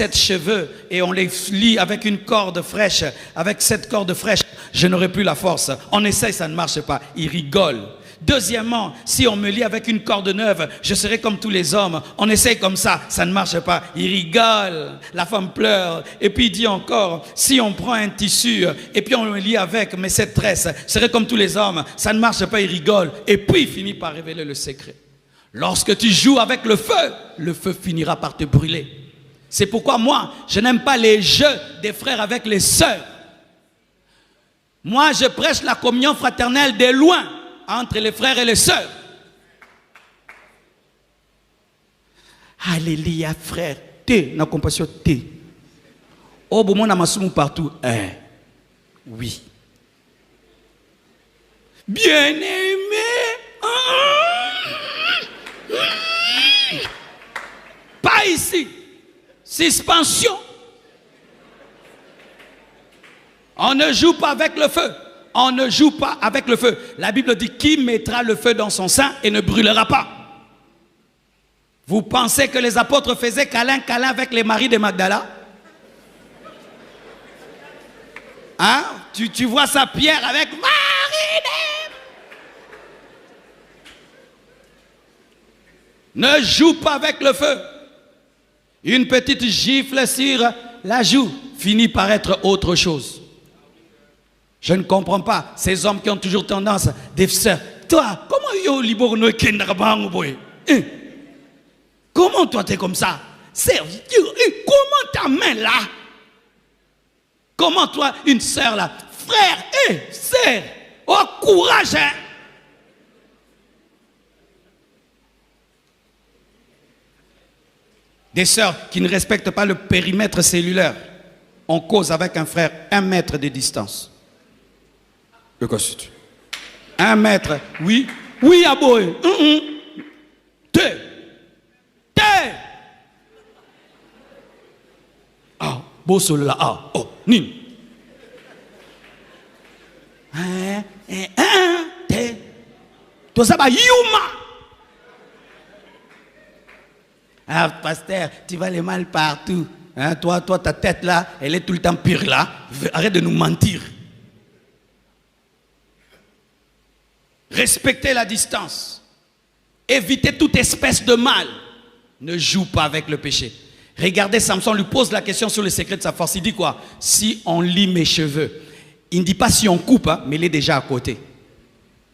7 cheveux et on les lie avec une corde fraîche, avec cette corde fraîche, je n'aurai plus la force. On essaye, ça ne marche pas. Il rigole. Deuxièmement, si on me lie avec une corde neuve, je serai comme tous les hommes. On essaye comme ça ne marche pas. Il rigole. La femme pleure. Et puis il dit encore, si on prend un tissu et puis on le lie avec, mais cette tresse, je serai comme tous les hommes. Ça ne marche pas, il rigole. Et puis il finit par révéler le secret. Lorsque tu joues avec le feu finira par te brûler. C'est pourquoi moi, je n'aime pas les jeux des frères avec les sœurs. Moi, je prêche la communion fraternelle de loin entre les frères et les sœurs. Alléluia, frère. T'es, na compassion, t'es. Oh, bon, mon amassou partout. Oui. Bien-aimé. Pas ici. Suspension. On ne joue pas avec le feu. On ne joue pas avec le feu. La Bible dit, qui mettra le feu dans son sein et ne brûlera pas? Vous pensez que les apôtres faisaient câlin avec les maris de Magdala? Hein? Tu vois ça, Pierre avec Marie de... Ne joue pas avec le feu. Une petite gifle sur la joue finit par être autre chose. Je ne comprends pas ces hommes qui ont toujours tendance des sœurs. Toi, comment yo liborno boy? Comment toi t'es comme ça? Comment ta main là? Comment toi une sœur là? Frère, sœur, oh courage hein? Des sœurs qui ne respectent pas le périmètre cellulaire. On cause avec un frère 1 mètre de distance. Le constitue. 1 mètre, oui. Oui, aboy. Te. Ah, beau sol là. Ah, oh, nin. Te. Toi, ça va, yuma. Ah, pasteur, tu vas le mal partout. Hein, toi, ta tête là, elle est tout le temps pire là. Arrête de nous mentir. Respectez la distance. Évitez toute espèce de mal. Ne joue pas avec le péché. Regardez, Samson lui pose la question sur le secret de sa force. Il dit quoi? Si on lit mes cheveux. Il ne dit pas si on coupe, hein, mais il est déjà à côté.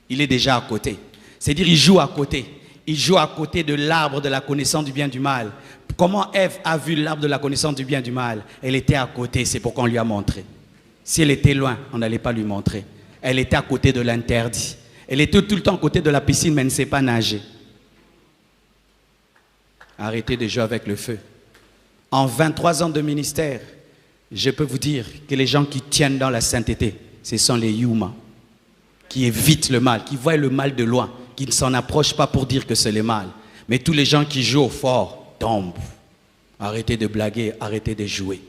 Il est déjà à côté. C'est-à-dire il joue à côté. Il joue à côté de l'arbre de la connaissance du bien et du mal. Comment Ève a vu l'arbre de la connaissance du bien et du mal? Elle était à côté, c'est pourquoi on lui a montré. Si elle était loin, on n'allait pas lui montrer. Elle était à côté de l'interdit. Elle était tout le temps à côté de la piscine, mais elle ne sait pas nager. Arrêtez de jouer avec le feu. En 23 ans de ministère, je peux vous dire que les gens qui tiennent dans la sainteté, ce sont les Yuma, qui évitent le mal, qui voient le mal de loin, qui ne s'en approchent pas pour dire que c'est le mal. Mais tous les gens qui jouent au fort tombent. Arrêtez de blaguer, arrêtez de jouer.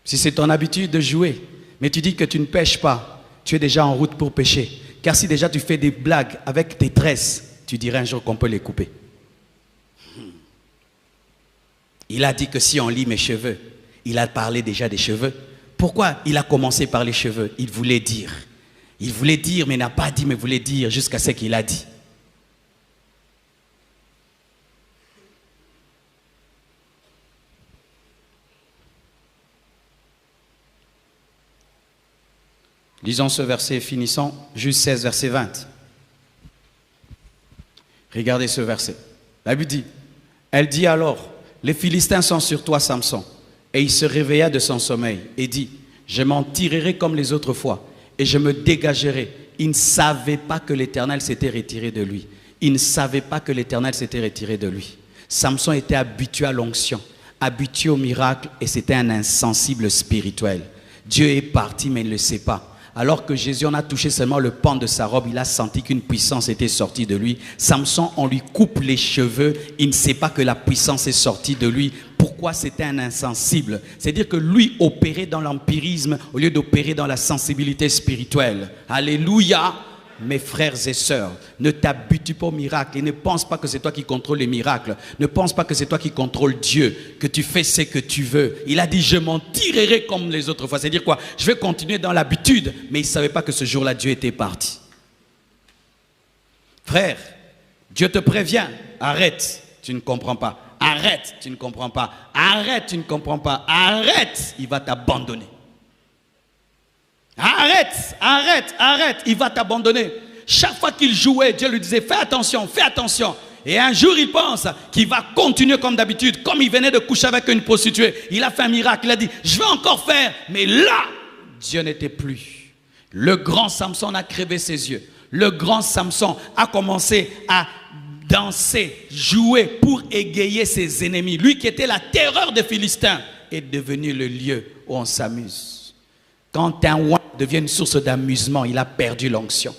Si c'est ton habitude de jouer, mais tu dis que tu ne pêches pas, tu es déjà en route pour pêcher. Car si déjà tu fais des blagues avec tes tresses, tu dirais un jour qu'on peut les couper. Il a dit que si on lit mes cheveux, il a parlé déjà des cheveux. Pourquoi il a commencé par les cheveux? Il voulait dire. Il voulait dire, mais n'a pas dit, mais voulait dire jusqu'à ce qu'il a dit. Lisons ce verset, finissons, juste 16, verset 20. Regardez ce verset. La Bible dit, elle dit alors, les Philistins sont sur toi, Samson. Et il se réveilla de son sommeil et dit, je m'en tirerai comme les autres fois et je me dégagerai. Il ne savait pas que l'Éternel s'était retiré de lui. Il ne savait pas que l'Éternel s'était retiré de lui. Samson était habitué à l'onction, habitué au miracle et c'était un insensible spirituel. Dieu est parti mais il ne le sait pas. Alors que Jésus en a touché seulement le pan de sa robe, il a senti qu'une puissance était sortie de lui. Samson, on lui coupe les cheveux, il ne sait pas que la puissance est sortie de lui. Pourquoi? C'était un insensible. C'est-à-dire que lui opérait dans l'empirisme au lieu d'opérer dans la sensibilité spirituelle. Alléluia! Mes frères et sœurs, ne t'habitue pas au miracle et ne pense pas que c'est toi qui contrôles les miracles. Ne pense pas que c'est toi qui contrôles Dieu, que tu fais ce que tu veux. Il a dit, je m'en tirerai comme les autres fois. C'est-à-dire quoi? Je vais continuer dans l'habitude. Mais il ne savait pas que ce jour-là, Dieu était parti. Frère, Dieu te prévient. Arrête, tu ne comprends pas. Arrête, tu ne comprends pas. Arrête, tu ne comprends pas. Arrête, il va t'abandonner. Arrête, arrête, arrête, il va t'abandonner. Chaque fois qu'il jouait, Dieu lui disait, fais attention, fais attention. Et un jour, il pense qu'il va continuer comme d'habitude. Comme il venait de coucher avec une prostituée, il a fait un miracle, il a dit, je vais encore faire. Mais là, Dieu n'était plus. Le grand Samson a crevé ses yeux. Le grand Samson a commencé à danser, jouer pour égayer ses ennemis. Lui qui était la terreur des Philistins est devenu le lieu où on s'amuse. Quand un ouin devient une source d'amusement, il a perdu l'onction.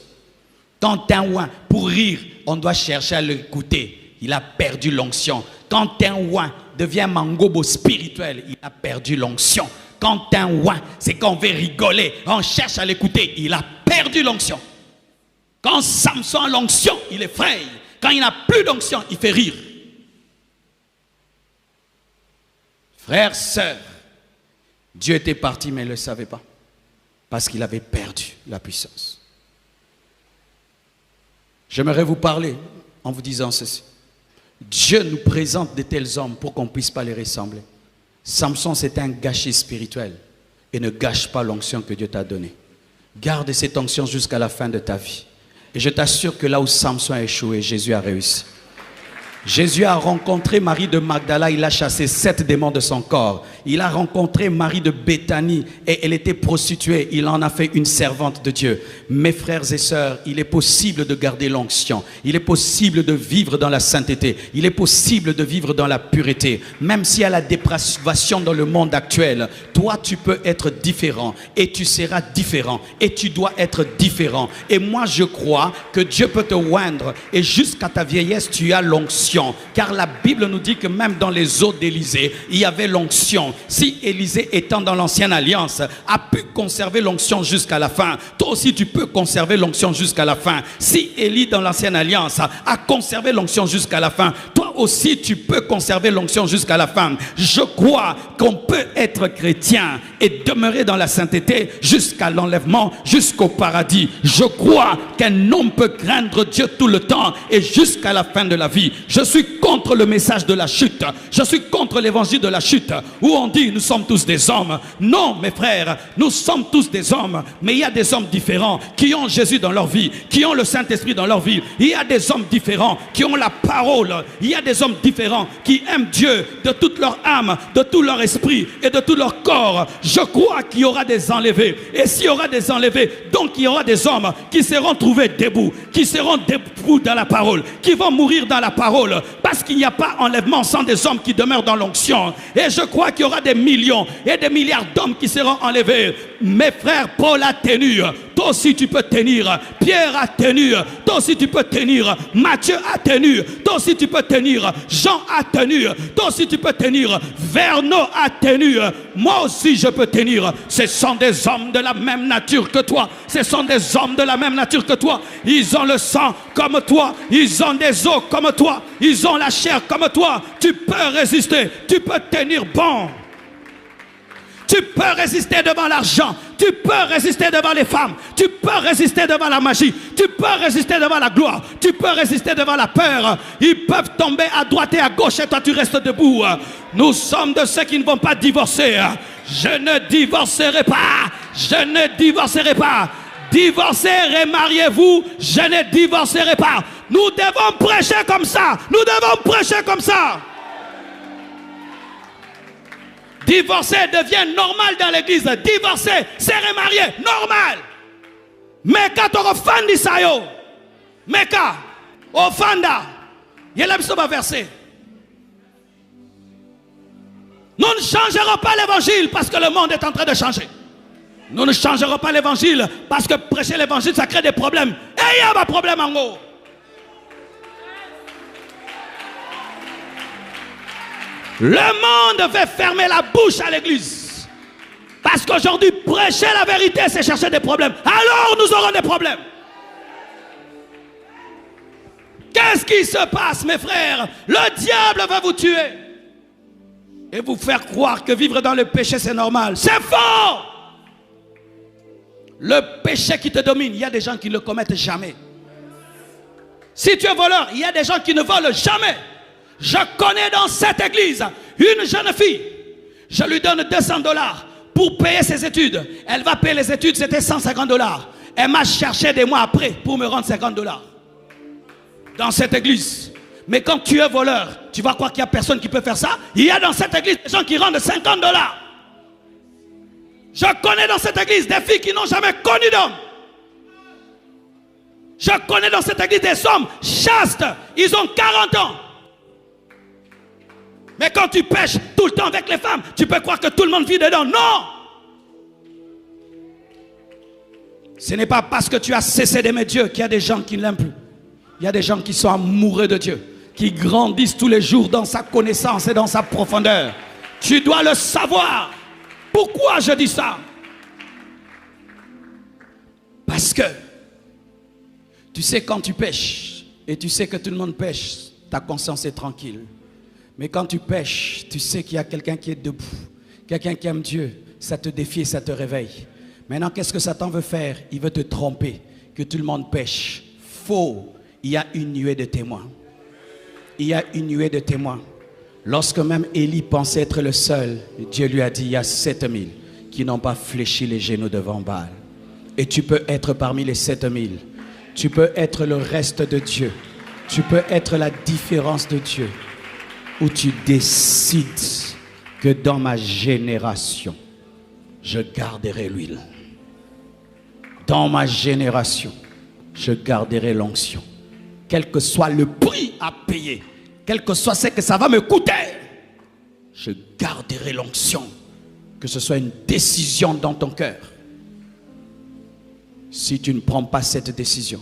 Quand un ouin, pour rire, on doit chercher à l'écouter, il a perdu l'onction. Quand un ouin devient mangobo spirituel, il a perdu l'onction. Quand un ouin, c'est qu'on veut rigoler, on cherche à l'écouter, il a perdu l'onction. Quand Samson a l'onction, il effraie. Quand il n'a plus d'onction, il fait rire. Frères, sœurs, Dieu était parti, mais il ne le savait pas. Parce qu'il avait perdu la puissance. J'aimerais vous parler en vous disant ceci. Dieu nous présente de tels hommes pour qu'on ne puisse pas les ressembler. Samson, c'est un gâchis spirituel. Et ne gâche pas l'onction que Dieu t'a donnée. Garde cette onction jusqu'à la fin de ta vie. Et je t'assure que là où Samson a échoué, Jésus a réussi. Jésus a rencontré Marie de Magdala, il a chassé 7 démons de son corps. Il a rencontré Marie de Béthanie et elle était prostituée, il en a fait une servante de Dieu. Mes frères et sœurs, il est possible de garder l'onction. Il est possible de vivre dans la sainteté. Il est possible de vivre dans la pureté. Même s'il y a la dépravation dans le monde actuel, toi tu peux être différent et tu seras différent et tu dois être différent. Et moi je crois que Dieu peut te oindre et jusqu'à ta vieillesse tu as l'onction. Car la Bible nous dit que même dans les eaux d'Élysée, il y avait l'onction. Si Élysée, étant dans l'ancienne alliance, a pu conserver l'onction jusqu'à la fin, toi aussi tu peux conserver l'onction jusqu'à la fin. Si Élie dans l'ancienne alliance a conservé l'onction jusqu'à la fin, toi aussi tu peux conserver l'onction jusqu'à la fin. Je crois qu'on peut être chrétien et demeurer dans la sainteté jusqu'à l'enlèvement, jusqu'au paradis. Je crois qu'un homme peut craindre Dieu tout le temps et jusqu'à la fin de la vie. Je suis contre le message de la chute. Je suis contre l'évangile de la chute où on dit nous sommes tous des hommes. Non mes frères, nous sommes tous des hommes. Mais il y a des hommes différents qui ont Jésus dans leur vie, qui ont le Saint-Esprit dans leur vie. Il y a des hommes différents qui ont la parole. Il y a des hommes différents qui aiment Dieu de toute leur âme, de tout leur esprit et de tout leur corps. Je crois qu'il y aura des enlevés. Et s'il y aura des enlevés, donc il y aura des hommes qui seront trouvés debout, qui seront debout dans la parole, qui vont mourir dans la parole. Parce qu'il n'y a pas enlèvement sans des hommes qui demeurent dans l'onction. Et je crois qu'il y aura des millions et des milliards d'hommes qui seront enlevés. Mes frères, Paul a tenu. Toi aussi tu peux tenir. Pierre a tenu. Toi aussi tu peux tenir. Matthieu a tenu. Toi aussi tu peux tenir. Jean a tenu. Toi aussi tu peux tenir. Verneau a tenu. Moi aussi je peux tenir. Ce sont des hommes de la même nature que toi. Ce sont des hommes de la même nature que toi. Ils ont le sang comme toi. Ils ont des os comme toi. Ils ont la chair comme toi. Tu peux résister. Tu peux tenir bon. Tu peux résister devant l'argent. Tu peux résister devant les femmes. Tu peux résister devant la magie. Tu peux résister devant la gloire. Tu peux résister devant la peur. Ils peuvent tomber à droite et à gauche et toi tu restes debout. Nous sommes de ceux qui ne vont pas divorcer. Je ne divorcerai pas. Je ne divorcerai pas. Divorcez, remariez-vous. Je ne divorcerai pas. Nous devons prêcher comme ça. Nous devons prêcher comme ça. Divorcer devient normal dans l'église. Divorcer, c'est remarier, normal. Mais quand on offend d'Isaïo, mais quand on offenda, il y a un verset. Nous ne changerons pas l'évangile parce que le monde est en train de changer. Nous ne changerons pas l'évangile parce que prêcher l'évangile, ça crée des problèmes. Et il y a un problème en haut. Le monde veut fermer la bouche à l'église. Parce qu'aujourd'hui, prêcher la vérité, c'est chercher des problèmes. Alors nous aurons des problèmes. Qu'est-ce qui se passe, mes frères? Le diable va vous tuer. Et vous faire croire que vivre dans le péché, c'est normal. C'est faux! Le péché qui te domine, il y a des gens qui ne le commettent jamais. Si tu es voleur, il y a des gens qui ne volent jamais. Je connais dans cette église une jeune fille. Je lui donne 200 $ pour payer ses études. Elle va payer les études, c'était 150 $. Elle m'a cherché des mois après pour me rendre 50 $. Dans cette église. Mais quand tu es voleur, tu vas croire qu'il n'y a personne qui peut faire ça? Il y a dans cette église des gens qui rendent 50 $. Je connais dans cette église des filles qui n'ont jamais connu d'homme. Je connais dans cette église des hommes chastes. Ils ont 40 ans. Mais quand tu pêches tout le temps avec les femmes, tu peux croire que tout le monde vit dedans. Non! Ce n'est pas parce que tu as cessé d'aimer Dieu qu'il y a des gens qui ne l'aiment plus. Il y a des gens qui sont amoureux de Dieu, qui grandissent tous les jours dans sa connaissance et dans sa profondeur. Tu dois le savoir. Pourquoi je dis ça? Parce que tu sais, quand tu pêches et tu sais que tout le monde pêche, ta conscience est tranquille. Mais quand tu pêches, tu sais qu'il y a quelqu'un qui est debout, quelqu'un qui aime Dieu, ça te défie et ça te réveille. Maintenant, qu'est-ce que Satan veut faire? Il veut te tromper, que tout le monde pêche. Faux. Il y a une nuée de témoins. Il y a une nuée de témoins. Lorsque même Élie pensait être le seul, Dieu lui a dit, il y a 7000 qui n'ont pas fléchi les genoux devant Baal. Et tu peux être parmi les 7000. Tu peux être le reste de Dieu. Tu peux être la différence de Dieu. Où tu décides que dans ma génération, je garderai l'huile. Dans ma génération, je garderai l'onction. Quel que soit le prix à payer, quel que soit ce que ça va me coûter, je garderai l'onction. Que ce soit une décision dans ton cœur. Si tu ne prends pas cette décision,